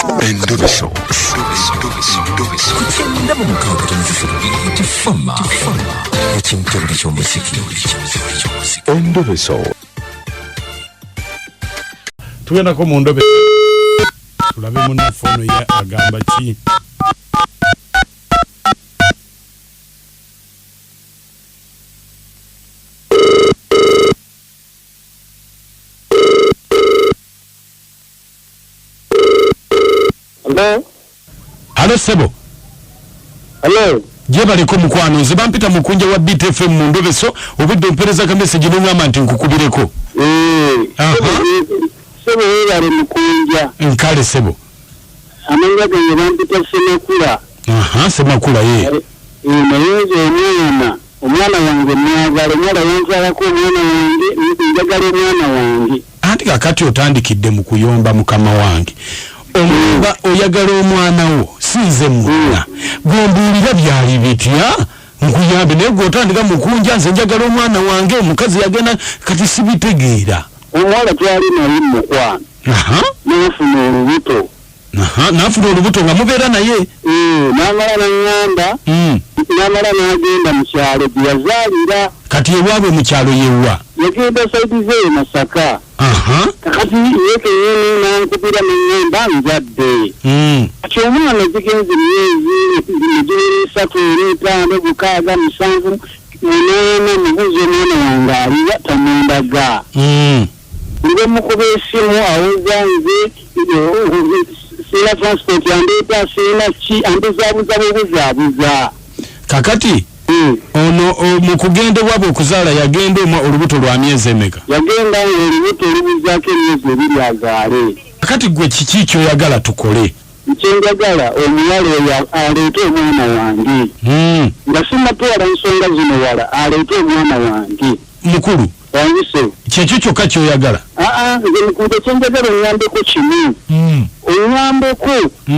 Endobeso. Kuchenda mu mukabata nzifuru tifama. Ekintu ky'omuziki. Endobeso. Tugenda ko mu Ndobeso. Tulabe mu fono ya agamba ki. Hello Sebo. Hello. Jeba liko mukwano zibampita Mukunja wa BTFM mu Ndobeso obudde mpereza ka message n'ongamba nti nkukubireko. Sebo yale Mukunja. Nkale Sebo. Amanga gange bampita Semakula. Semakula ye. Naye omwana wange mwagala mwala yanzalako omwana wange njagala omwana wange. Anti kakati otandikidde mu kuyomba mukama wange. Omuba oyagala omwana wo sinze mwana gombuulira byali bitya nkuyambe naye gwotandika Mukunja nze njagala omwana wange omukazi yagenda kati sibitegeera omwana twali naye mukwano nafuna olubuto nafuna olubuto nga mubeera naye namala naŋŋamba namala n'agenda mu kyalo gye yazaalira kati ewaabwe mu kyalo yewa yagenda saidi ze Masaka kakati yekenyini nankubira n'eŋŋamba nzadde kati omwana zigenze myezi 3 5 6 7 mubuuza omwana wange aliwa tamundaga nge mukuba esimu awuza nze sina transport yandeeta sina ki ambuzaabuza bwebuzaabuza kakati ono mu kugenda wabwe okuzaala yagenda olubuto lwa myezi emeka yagenda olubuto olubuzaako emyezi 2 azaale kakati gwe kiki kyoyagala tukole kyenjagala omuwala oyo aleete omwana wange nga simatwala nsonga zino wala aleete omwana wange mukulu wangiso kyekyo kyokka kyoyagala nze mukunde kyenjagala onyambeko kimu onyambeko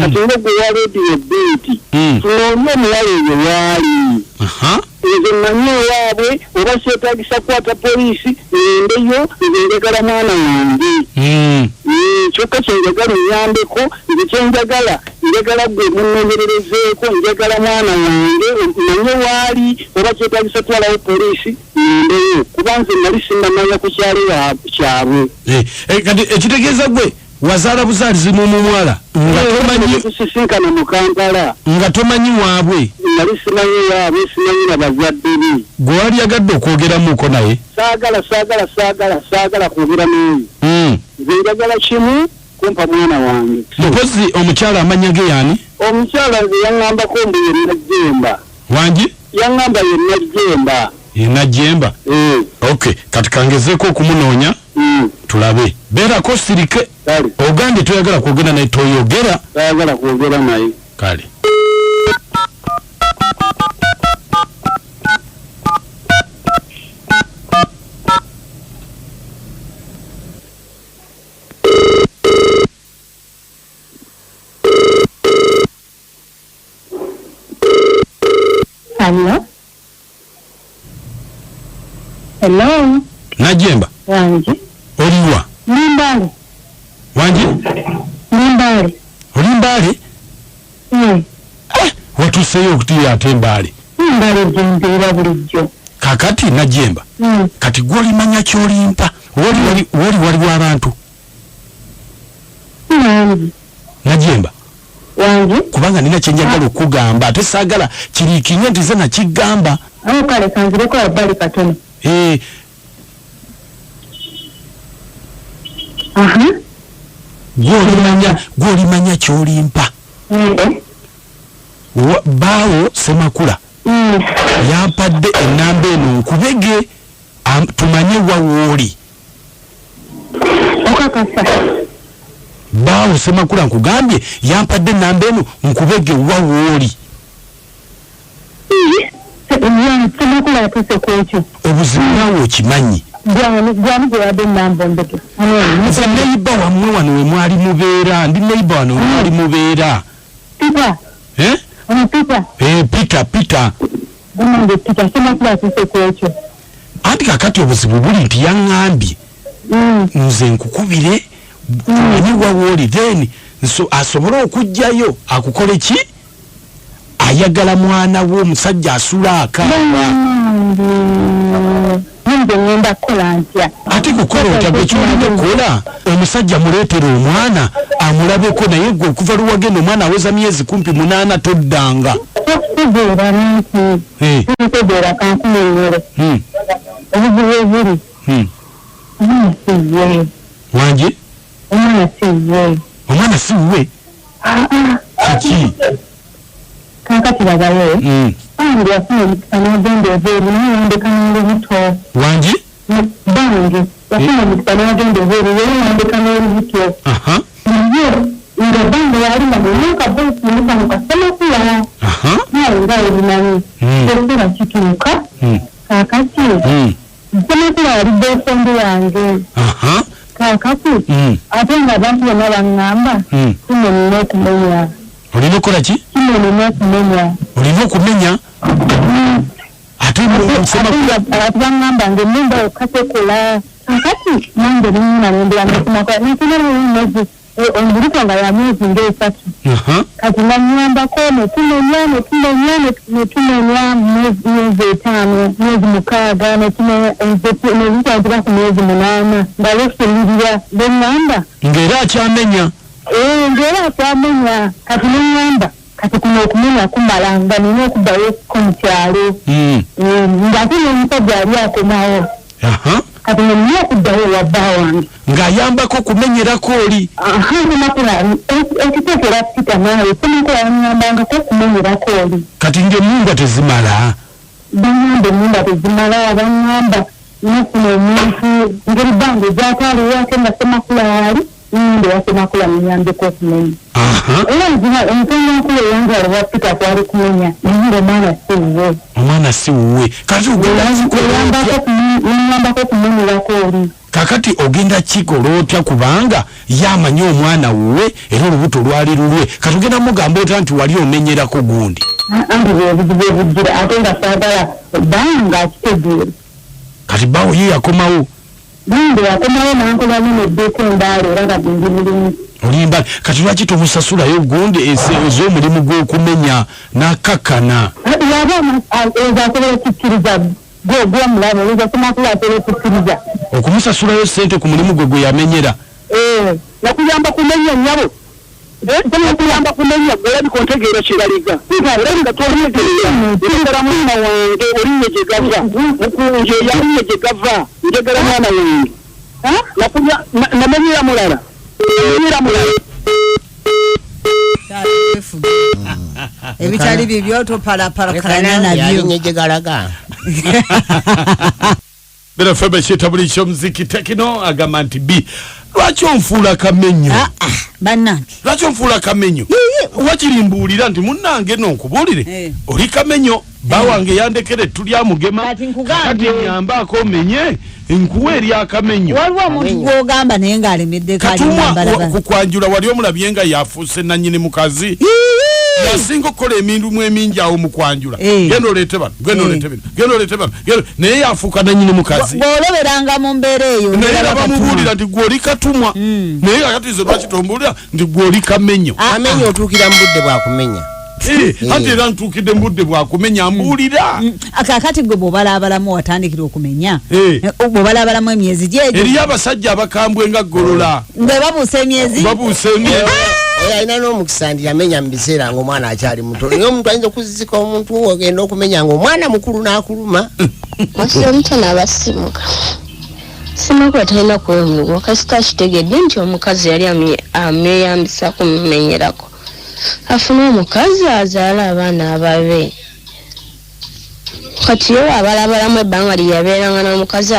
kati nga gwe waleediyo beeti tunoonye omuwala oyo waali nze mmanyi owaabwe oba kyetaagisa kukwata poliisi ngendeyo nze njagala mwana wange kyokka kyenjagala onyambeko nze kyenjagala njagala gwe munnoonyererezeeko njagala mwana wange mmanyi waali oba kyetaagisa twalawo poliisi ngendeyo kuba nze nali sinnamanya ku kyalo kyabwe kati ekitegeeza gwe wazaala buzaalizi mu muwala nga tomanyi tusisinkana mu Kampala nga tomanyi waabwe nali simanyi waabwe simanyi na bazadde be gwe wali yagadde okwogeramuko naye saagala kwogera naye nze njagala kimu kumpa mwana wange mpozi omukyala amanya ge yaani omukyala nze yaŋŋambako mbu ye Najjemba wangi yaŋŋamba ye Najjemba Najjemba okay kati kangezeeko okumunoonya tulabe beerako sirike ogande toyagala kwogera naye toyogera tayagala kwogera naye kale Hello. Najjemba. Wangi. Oliwa. Nimbale. Wangi. Nimbale. Olimbale? Watuseyo okutiya ate Mbale. Nimbale jembera bulijjo. Kakati Najjemba. Kati gwoli manya kyolimpa. Wali abantu. Najjemba. Wangi. Kubanga nina kyenjagala okugamba ate saagala kiriikinye nti ze nakigamba. Kale kanzireko abbali katono. Gwoli manya kyolimpa. Baawo Semakula yampadde ennamba eno nkubege tumanye wawooli. Okakasa. Baawo Semakula nkugambye yampadde ennamba eno nkubege wawooli. Semakula yatuse kwekyo. Obuzibu naawe okimanyi. Gwani gwe wadde ennamba mbeke. Nze neiba wammwe wano we mwali mubeera ndi neiba wano we mwali mubeera. Peter. Peter. Gumange Peter Semakula yatuse kwekyo. Anti kakati obuzibu buli nti yaŋŋambye nze nkukubire tumanyi wawooli then nso asobola okujjayo akukole ki ayagala mwana we omusajja asula akaaba ngenda kukola ntya ate kukola otya kyolina okukola omusajja muleetera omwana amulabeko naye gwe okuva luwagenda omwana aweza myezi 18 toddanga okutegeera nti okutegeera kankumenyere obuzibu ebiri omwana siye wangi omwana siwe kiki kakati bagayo bangi yafuna omukisa n'agenda ebeeru nayandika n'olubuto wangi bangi yafuna omukisa n'agenda ebeeru yayandika n'olubuto naye nga bangi yalima mumyaka bosimuka mukasemakula naye nga ebimanyi ekula kituuka kakati nsemakula yali bosondo yange kakati ate nga abantu bonna baŋŋamba kimenina okumenya olina okukola ki kimenina okumenya olina okumenya ate abantu baŋŋamba nga ennumba okatekola kakati nange nina nendera nokumakola nakinalmezi omubulika nga ya myezi ng'esatu kati nanyambako netumenya myezi 5 myezi 6 nezitandika ku myezi 8 nga lesulirira beŋŋamba ng'era akyamenya ng'era akyamenya kati neŋŋamba kati kuno okumenya kumala nga nina okuddayo ko mu kyalo ng'ate n'omusajja ali akomawo kati nina okuddayo wa bba wange ng'ayambako kumenyerako oli ekiteekera pita naawe senakola yanyambangako okumenyerako oli kati ng'emmumba tezimala banyamba ennumba tezimala banyamba nafuna omuntu ngeri bange gyataliwo ate nga semakula wali ninde wasemakula muyambeko okumenya era omutonyankulu eyanjala wa pita kwali kumenya nayinga omwana si wuwe kati oyambako okumenyerako oli kakati ogenda kikola otya kubanga yamanya omwana wuwe era olubuto lwali lulwe kati ogenda mugamba otya nti wali omenyerako gundi anti bwebuzibu ebujjira ate nga saagala banga akitegeera kati bawo ye yakomawo bande yakomawo nankolamu neddeeko endaala era nga gendi mulimu olimba kati lwaki tomusasulayo gundi ez'omulimu gw'okumenya n'akakkana yaba asobola okukkiriza gwomulaba oleza semakula asobola okukkiriza okumusasulayo sente ku mulimu gwe yamenyera nakuyamba kumenya nyabo nakuyamba kumenya olabika ontegeera kiraliga era nga tolinyegeera njagala mwana wange olinye gye gava mukunja yalinye gye gava njagala mwana wange namenyera mulala ebitali bibyo topalapalakalana nabyo yalinyeggegalaga bera febe kitabuli ky'omuziki tekino agamba nti bi lwaki onfuula kamenyo bannange lwaki onfuula kamenyo wakirimbuulira nti munnange nonkubuulire oli kamenyo bawange yandekere ettu lya mugema kati nyambaako omenye nkuwa eri akamenyo waliwo omuntu gwogamba naye ng'alemedde katumwa kukwanjula wali omulabye nga yafuuse nannyini mukazi yasinga okukola emindumu emingi awo mu kwanjula genda oleete bano genda oleete bano naye yafuuka nannyini mukazi bw'oloberanga mu mbeera eyo naye bamubuulira nti gw'oli katumwa naye kakati ze lwaki tombuulira nti gw'oli kamenyo amenyo otuukira mu budde bwakumenya ate era ntuukidde mu budde bwakumenya mbuulira kakati gwe bw'obalaabalamu watandikira okumenya bw'obalaabalamu emyezi gyegyo eriyo abasajja abakambwe nga ggolola nga babuusa emyezi alina n'omukisa nti yamenya mu biseera ng'omwana akyali muto naye omuntu ayinza okuzizika omuntu ogenda okumenya ng'omwana mukulu n'akuluma masiro omuto n'abasimuka simakula talina kwewuuwa kasita kitegedde nti omukazi yali amweyambisa kumumenyerako afuna omukazi azaala abaana ababe kati yo abalabalamu ebbanga lyeyabeeranga n'omukazi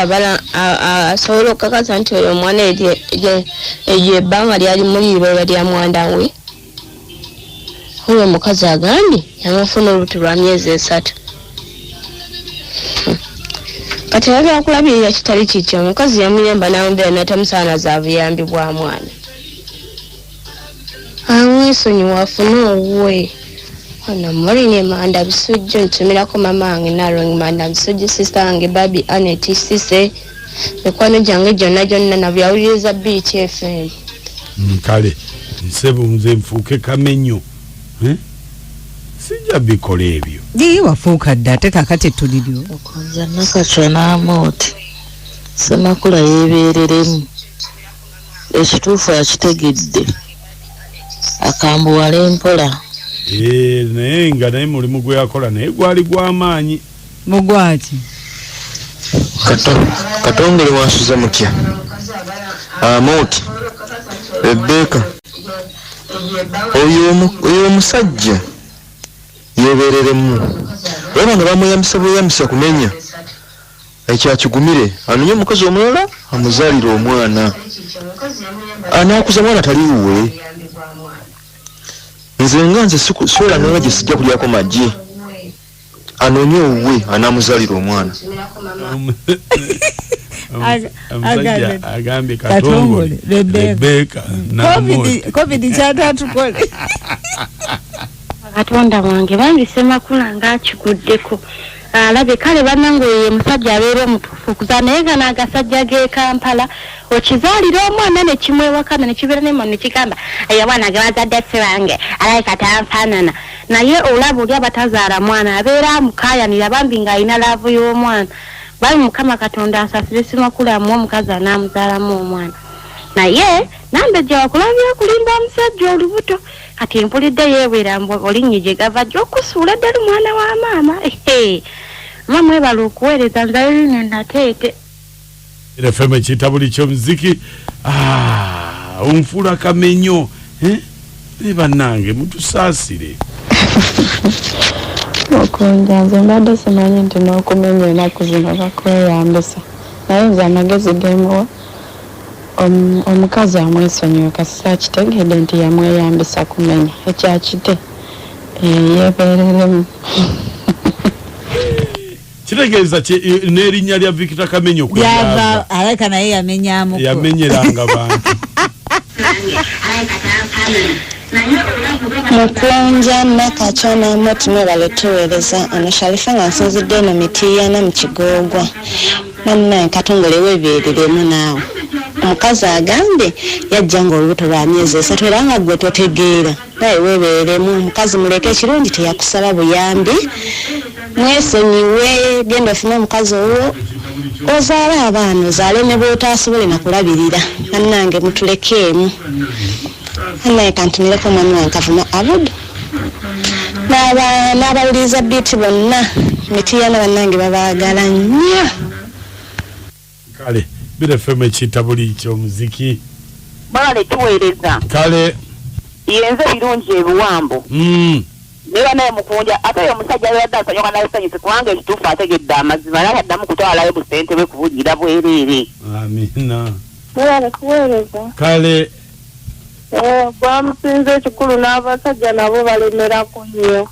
asobola okukakasa nti oyo omwana eryo ebbanga lyali muliiba lya mwanda we oyo omukazi agambye yamufuna olubuto lwa myezi 3 kati yagala kulabirira kitali kityo omukazi yamuyamba n'amubeera n'atamusaana za buyambi bwa mwana Nesonyiwa afune owuwe ono muline manda bisujjo ntumirako mama wange Nalongi manda bisujjo sister wange babi Anet Sise mikwano gyange gyonna nabyo awuliriza BTFM kale nsebo nze nfuuke kamenyo sijja bikola ebyo ye wafuuka dda ate kakati tuliryo okunza nakatwa n'amooti Semakula yeebereremu ekituufu akitegedde akambuwala empola naye nga naye mulimu gwe yakola naye gwali gw'amaanyi mugwaki katongere wansuza mutya amooti Rebeka oyo omusajja yeebereremu olaba nga bamuyambisa kumenya ekyakigumire anonye omukazi omulala amuzaalira omwana anaakuza mwana taliiwe nze nga nze swera nanga gye sijja kulyako magye anonye owuwe anaamuzaalira omwana agambye katongole Rebeka covid kyatatukole Katonda wange bambi Semakula ng'akiguddeko alabe kale bannange ye musajja abeera omutuufu kuza naye nga n'agasajja g'e Kampala okizaalira omwana ne kimwewakana ne kibeera n'emmono ne kigamba eyo omwana ge bazadde ffe bange alabika tanfaanana naye olaba oli abatazaala mwana abeera amukaayanira bambi ng'alina laavu y'omwana bali Mukama Katonda asasire Semakula amuwa omukazi anaamuzaalamu omwana naye nambe gye wakulabira kulimba omusajja olubuto kati mpulidde yeewera olinnya gye gava gye okusuula ddala omwana wa maama mama ebala okuweereza nzalirine nateete FM ekitabo ky'omuziki onfuula kamenyo ne bannange mutusaasire Mukunja nze mbadde simanyi nti n'okumenya ennaku zino bakweyambisa naye nze amagezi gemuwa omukazi amwesonyiwa kasi akitegedde nti yamweyambisa kumenya ekyakite yeebereremu kitegeeza n'erinnya lya Victor Kamenyo yava aleka naye yamenyamu yamenyeranga bantu Mukunja nakatwa n'amooti mwebale tuweereza ono Sharifa nga nsinzidde eno Mitiiyana mu Kigoogwa nannaye katongole weebereremu naawe omukazi agambye yajja ng'olubuto lwa myezi 3 era nga gwe totegeera naye weebereremu omukazi muleke ekirungi teyakusaba buyambi mwesonyiwe genda ofune omukazi owo ozaale abaana ozaale ne bw'otaasobole na kulabirira bannange mutulekeemu naye kantunireko omwami wange Kavuma Abudu n'abawuliriza biiti bonna Mitiiyana bannange babaagala nnyo kale bire FM ekitabo ky'omuziki bale tuweereza kale yenze birungi ebiwambo neba naye Mukunja ate oyo omusajja yadda nsonyiwa naye sanyuse kubanga ekituufu ategedde amazima naye addamu kutwalayo busente bwe kubugira bwereere amina bale tuweereza kale bamusinza ekikulu n'abasajja nabo balemerako nnyo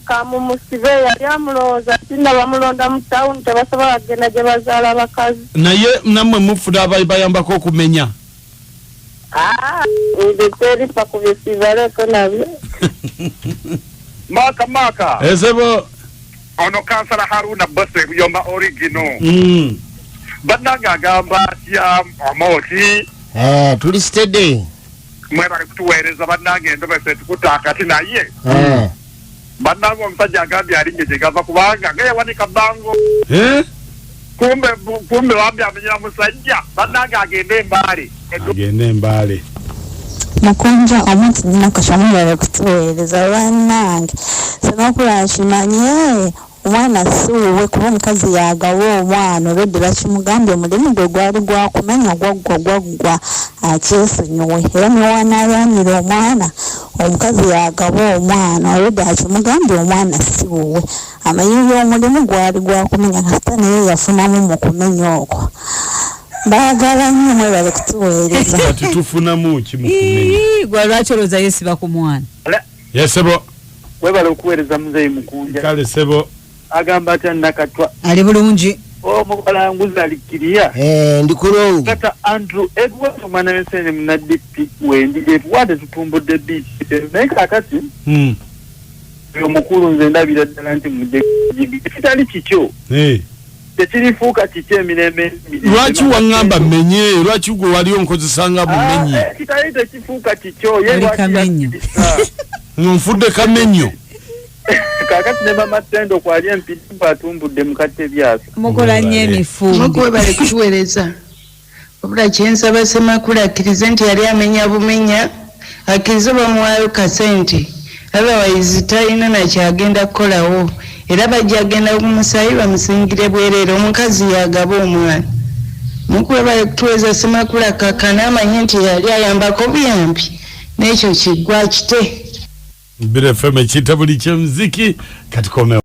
kamumusibe yali amulowooza tinda bamulonda mu tawuni tebasobola kugenda gye bazaala abakazi naye nammwe mufuna bayambako okumenya nze terifa ku byesibaleko nabyo maka ezebo ono kansala Haruna Bose Buyomba original bannange agamba atya Amooti tuli steady mwebale kutuweereza bannange Endobeso etukuta akati naye bannange omusajja agambye alinye gye gava kubanga ngayewanika bango kumbe wambi amenyera musajja bannange agende embaale Mukunja omuntu nakashamulira kutuweereza bannange Semakula akimanye omwana siwe kuba omukazi yagawa omwana olwedde bakimugambye omulimu gwe gwali gwakumenya gwaggwa akyesonyiwe era newanayanyira omwana omukazi yagawa omwana olwedde akimugambye omwana siwe amanyirira omulimu gwali gwakumenya kasita naye yafunamu mu kumenya okwo baagala nnyo mwebale kutuweereza kati tufunamu ki mu kumenya gwe lwaki olowooza yesiba ku mwana yesebo webale okuweereza muzeeyi Mukunja kale sebo agamba atya nakatwa ali bulungi omubalanguzi alikiriya ndi kulungi kata Andrew Edwards omwana w'ensenene munaddipi wendi etwade tutumbudde biiti naye kakati omukulu nze ndabira ddala nti mujje kitali kikyo tekirifuuka kiki emirembe lwaki waŋŋamba menye lwaki gwe wali onkozesanga bumenye kitali tekifuuka kikyo ye nfudde kamenyo kakati ne mama Ttendo kwali empittu atumbudde mukatte byasa mukola nnyo emifugo mukuwe bali kutuweereza wabula kyensaba Ssemakula akkirize nti yali amenya bumenya akkirize bamuwaayo kasente otherwise talina nakyagenda kukolawo era bajja agenda kumusayi bamusingire bwereere omukazi yagaba omwana mukuwe bali kutuweereza Ssemakula kakkana amanye nti yali ayambako buyambi n'ekyo kiggwa kite Bire FM ekiyita buli kyemuziki kati komewo